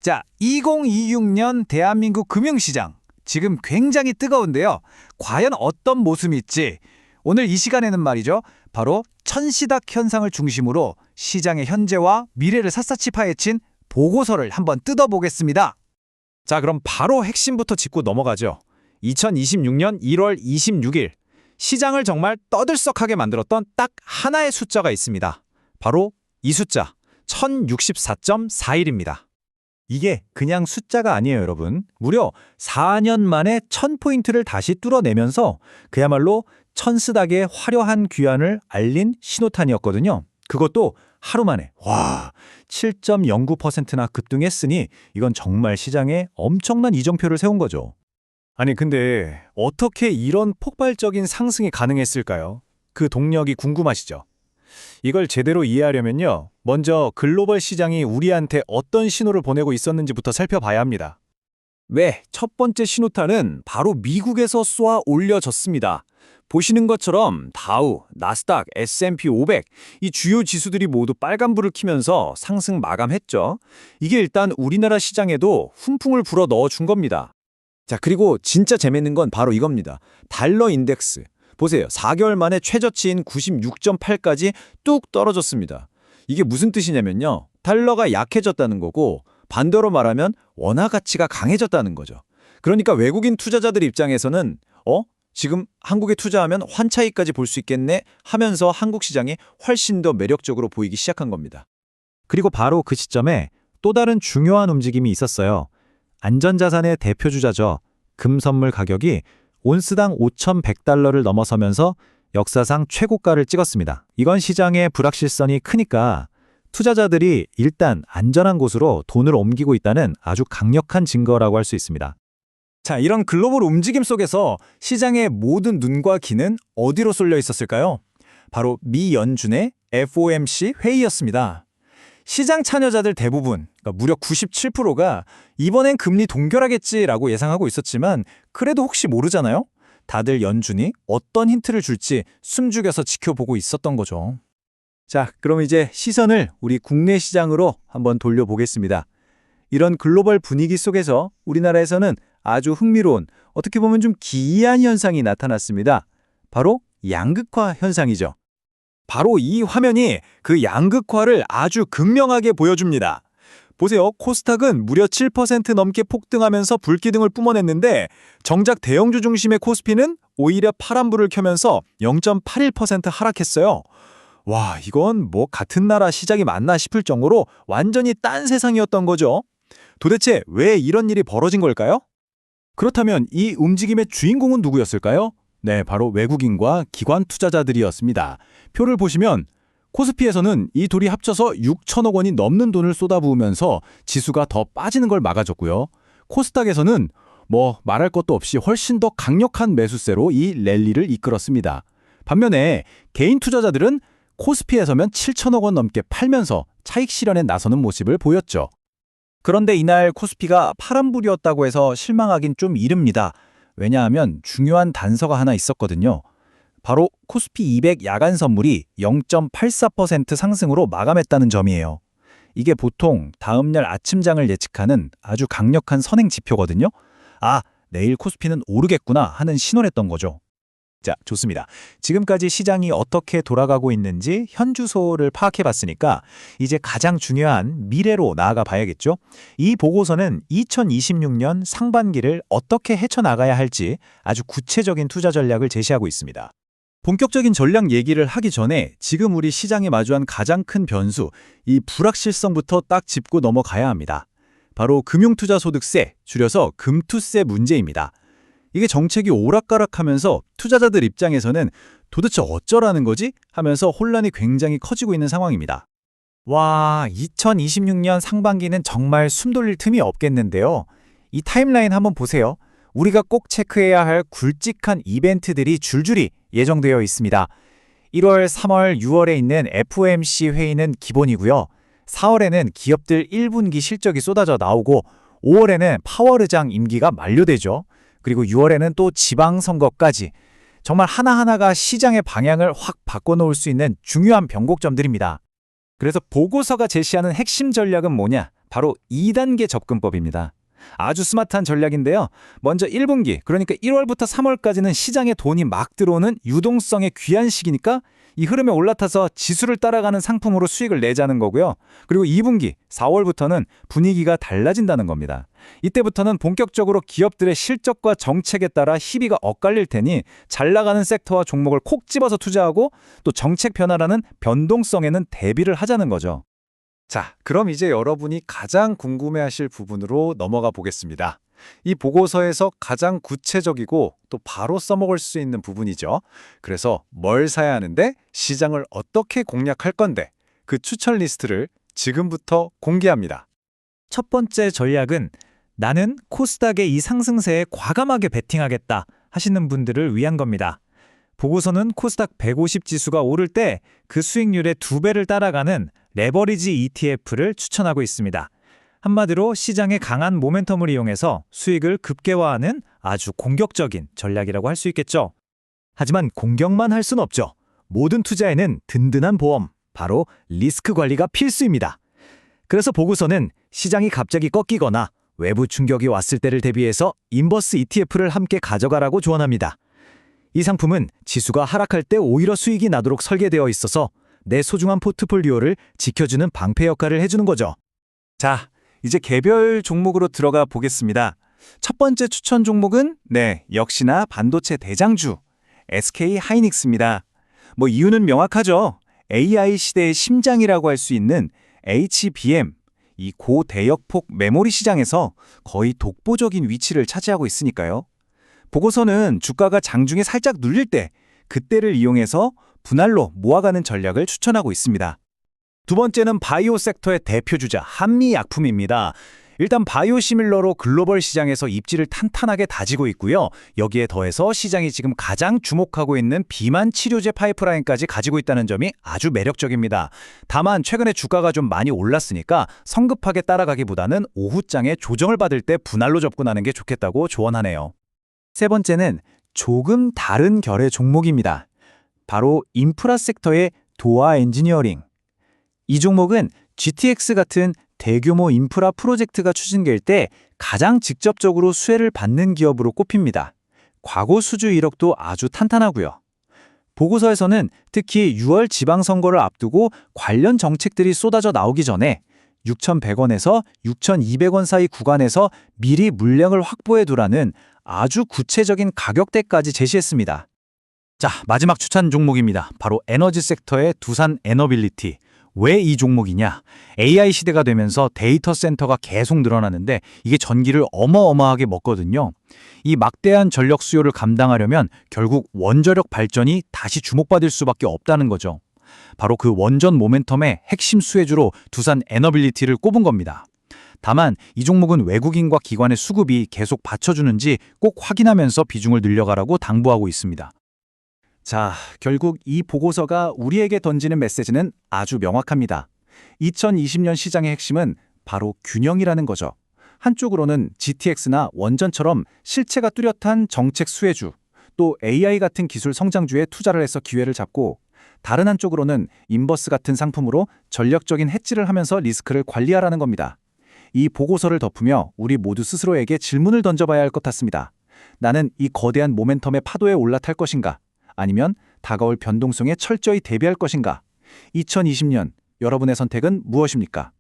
자, 2026년 대한민국 금융시장. 지금 굉장히 뜨거운데요. 과연 어떤 모습일지 오늘 이 시간에는 말이죠. 바로 천시닥 현상을 중심으로 시장의 현재와 미래를 샅샅이 파헤친 보고서를 한번 뜯어보겠습니다. 자, 그럼 바로 핵심부터 짚고 넘어가죠. 2026년 1월 26일 시장을 정말 떠들썩하게 만들었던 딱 하나의 숫자가 있습니다. 바로 이 숫자 1064.41입니다. 이게 그냥 숫자가 아니에요, 여러분. 무려 4년 만에 1000포인트를 다시 뚫어내면서 그야말로 천스닥의 화려한 귀환을 알린 신호탄이었거든요. 그것도 하루 만에. 와, 7.09%나 급등했으니 이건 정말 시장에 엄청난 이정표를 세운 거죠. 아니, 근데 어떻게 이런 폭발적인 상승이 가능했을까요? 그 동력이 궁금하시죠? 이걸 제대로 이해하려면요. 먼저 글로벌 시장이 우리한테 어떤 신호를 보내고 있었는지부터 살펴봐야 합니다. 네, 첫 번째 신호탄은 바로 미국에서 쏘아 올려졌습니다. 보시는 것처럼 다우, 나스닥, S&P 500, 이 주요 지수들이 모두 빨간불을 켜면서 상승 마감했죠. 이게 일단 우리나라 시장에도 훈풍을 불어 넣어준 겁니다. 자, 그리고 진짜 재밌는 건 바로 이겁니다. 달러 인덱스. 보세요. 4개월 만에 최저치인 96.8까지 뚝 떨어졌습니다. 이게 무슨 뜻이냐면요. 달러가 약해졌다는 거고 반대로 말하면 원화 가치가 강해졌다는 거죠. 그러니까 외국인 투자자들 입장에서는 지금 한국에 투자하면 환차익까지 볼 수 있겠네 하면서 한국 시장이 훨씬 더 매력적으로 보이기 시작한 겁니다. 그리고 바로 그 시점에 또 다른 중요한 움직임이 있었어요. 안전자산의 대표주자죠. 금 선물 가격이 온스당 5,100달러를 넘어서면서 역사상 최고가를 찍었습니다. 이건 시장의 불확실성이 크니까 투자자들이 일단 안전한 곳으로 돈을 옮기고 있다는 아주 강력한 증거라고 할 수 있습니다. 자, 이런 글로벌 움직임 속에서 시장의 모든 눈과 귀는 어디로 쏠려 있었을까요? 바로 미 연준의 FOMC 회의였습니다. 시장 참여자들 대부분, 그러니까 무려 97%가 이번엔 금리 동결하겠지라고 예상하고 있었지만 그래도 혹시 모르잖아요? 다들 연준이 어떤 힌트를 줄지 숨죽여서 지켜보고 있었던 거죠. 자, 그럼 이제 시선을 우리 국내 시장으로 한번 돌려보겠습니다. 이런 글로벌 분위기 속에서 우리나라에서는 아주 흥미로운, 어떻게 보면 좀 기이한 현상이 나타났습니다. 바로 양극화 현상이죠. 바로 이 화면이 그 양극화를 아주 극명하게 보여줍니다. 보세요. 코스닥은 무려 7% 넘게 폭등하면서 불기둥을 뿜어냈는데 정작 대형주 중심의 코스피는 오히려 파란불을 켜면서 0.81% 하락했어요. 와, 이건 뭐 같은 나라 시장이 맞나 싶을 정도로 완전히 딴 세상이었던 거죠. 도대체 왜 이런 일이 벌어진 걸까요? 그렇다면 이 움직임의 주인공은 누구였을까요? 네, 바로 외국인과 기관 투자자들이었습니다. 표를 보시면 코스피에서는 이 둘이 합쳐서 6천억 원이 넘는 돈을 쏟아부으면서 지수가 더 빠지는 걸 막아줬고요. 코스닥에서는 뭐 말할 것도 없이 훨씬 더 강력한 매수세로 이 랠리를 이끌었습니다. 반면에 개인 투자자들은 코스피에서면 7천억 원 넘게 팔면서 차익 실현에 나서는 모습을 보였죠. 그런데 이날 코스피가 파란불이었다고 해서 실망하긴 좀 이릅니다. 왜냐하면 중요한 단서가 하나 있었거든요. 바로 코스피 200 야간 선물이 0.84% 상승으로 마감했다는 점이에요. 이게 보통 다음날 아침장을 예측하는 아주 강력한 선행 지표거든요. 아, 내일 코스피는 오르겠구나 하는 신호랬던 거죠. 자, 좋습니다. 지금까지 시장이 어떻게 돌아가고 있는지 현주소를 파악해봤으니까 이제 가장 중요한 미래로 나아가 봐야겠죠. 이 보고서는 2026년 상반기를 어떻게 헤쳐나가야 할지 아주 구체적인 투자 전략을 제시하고 있습니다. 본격적인 전략 얘기를 하기 전에 지금 우리 시장에 마주한 가장 큰 변수, 이 불확실성부터 딱 짚고 넘어가야 합니다. 바로 금융투자소득세, 줄여서 금투세 문제입니다. 이게 정책이 오락가락하면서 투자자들 입장에서는 도대체 어쩌라는 거지? 하면서 혼란이 굉장히 커지고 있는 상황입니다. 와, 2026년 상반기는 정말 숨 돌릴 틈이 없겠는데요. 이 타임라인 한번 보세요. 우리가 꼭 체크해야 할 굵직한 이벤트들이 줄줄이 예정되어 있습니다. 1월, 3월, 6월에 있는 FOMC 회의는 기본이고요. 4월에는 기업들 1분기 실적이 쏟아져 나오고 5월에는 파월 의장 임기가 만료되죠. 그리고 6월에는 또 지방선거까지 정말 하나하나가 시장의 방향을 확 바꿔놓을 수 있는 중요한 변곡점들입니다. 그래서 보고서가 제시하는 핵심 전략은 뭐냐? 바로 2단계 접근법입니다. 아주 스마트한 전략인데요. 먼저 1분기, 그러니까 1월부터 3월까지는 시장에 돈이 막 들어오는 유동성의 귀한 시기니까 이 흐름에 올라타서 지수를 따라가는 상품으로 수익을 내자는 거고요. 그리고 2분기, 4월부터는 분위기가 달라진다는 겁니다. 이때부터는 본격적으로 기업들의 실적과 정책에 따라 희비가 엇갈릴 테니 잘 나가는 섹터와 종목을 콕 집어서 투자하고 또 정책 변화라는 변동성에는 대비를 하자는 거죠. 자, 그럼 이제 여러분이 가장 궁금해하실 부분으로 넘어가 보겠습니다. 이 보고서에서 가장 구체적이고 또 바로 써먹을 수 있는 부분이죠. 그래서 뭘 사야 하는데 시장을 어떻게 공략할 건데 그 추천 리스트를 지금부터 공개합니다. 첫 번째 전략은 나는 코스닥의 이 상승세에 과감하게 베팅하겠다 하시는 분들을 위한 겁니다. 보고서는 코스닥 150 지수가 오를 때 그 수익률의 2배를 따라가는 레버리지 ETF를 추천하고 있습니다. 한마디로 시장의 강한 모멘텀을 이용해서 수익을 급개화하는 아주 공격적인 전략이라고 할 수 있겠죠. 하지만 공격만 할 순 없죠. 모든 투자에는 든든한 보험, 바로 리스크 관리가 필수입니다. 그래서 보고서는 시장이 갑자기 꺾이거나 외부 충격이 왔을 때를 대비해서 인버스 ETF를 함께 가져가라고 조언합니다. 이 상품은 지수가 하락할 때 오히려 수익이 나도록 설계되어 있어서 내 소중한 포트폴리오를 지켜주는 방패 역할을 해주는 거죠. 자, 이제 개별 종목으로 들어가 보겠습니다. 첫 번째 추천 종목은 역시나 반도체 대장주 SK 하이닉스입니다. 뭐 이유는 명확하죠. AI 시대의 심장이라고 할 수 있는 HBM, 이 고대역폭 메모리 시장에서 거의 독보적인 위치를 차지하고 있으니까요. 보고서는 주가가 장중에 살짝 눌릴 때 그때를 이용해서 분할로 모아가는 전략을 추천하고 있습니다. 두 번째는 바이오 섹터의 대표주자 한미약품입니다. 일단 바이오 시밀러로 글로벌 시장에서 입지를 탄탄하게 다지고 있고요. 여기에 더해서 시장이 지금 가장 주목하고 있는 비만 치료제 파이프라인까지 가지고 있다는 점이 아주 매력적입니다. 다만 최근에 주가가 좀 많이 올랐으니까 성급하게 따라가기보다는 오후장에 조정을 받을 때 분할로 접근하는 게 좋겠다고 조언하네요. 세 번째는 조금 다른 결의 종목입니다. 바로 인프라 섹터의 도아 엔지니어링. 이 종목은 GTX 같은 대규모 인프라 프로젝트가 추진될 때 가장 직접적으로 수혜를 받는 기업으로 꼽힙니다. 과거 수주 이력도 아주 탄탄하고요. 보고서에서는 특히 6월 지방선거를 앞두고 관련 정책들이 쏟아져 나오기 전에 6,100원에서 6,200원 사이 구간에서 미리 물량을 확보해 두라는 아주 구체적인 가격대까지 제시했습니다. 자, 마지막 추천 종목입니다. 바로 에너지 섹터의 두산 에너빌리티. 왜 이 종목이냐? AI 시대가 되면서 데이터 센터가 계속 늘어나는데 이게 전기를 어마어마하게 먹거든요. 이 막대한 전력 수요를 감당하려면 결국 원자력 발전이 다시 주목받을 수밖에 없다는 거죠. 바로 그 원전 모멘텀의 핵심 수혜주로 두산 에너빌리티를 꼽은 겁니다. 다만 이 종목은 외국인과 기관의 수급이 계속 받쳐주는지 꼭 확인하면서 비중을 늘려가라고 당부하고 있습니다. 자, 결국 이 보고서가 우리에게 던지는 메시지는 아주 명확합니다. 2020년 시장의 핵심은 바로 균형이라는 거죠. 한쪽으로는 GTX나 원전처럼 실체가 뚜렷한 정책 수혜주, 또 AI 같은 기술 성장주에 투자를 해서 기회를 잡고, 다른 한쪽으로는 인버스 같은 상품으로 전략적인 해지를 하면서 리스크를 관리하라는 겁니다. 이 보고서를 덮으며 우리 모두 스스로에게 질문을 던져봐야 할 것 같습니다. 나는 이 거대한 모멘텀의 파도에 올라탈 것인가? 아니면 다가올 변동성에 철저히 대비할 것인가? 2020년 여러분의 선택은 무엇입니까?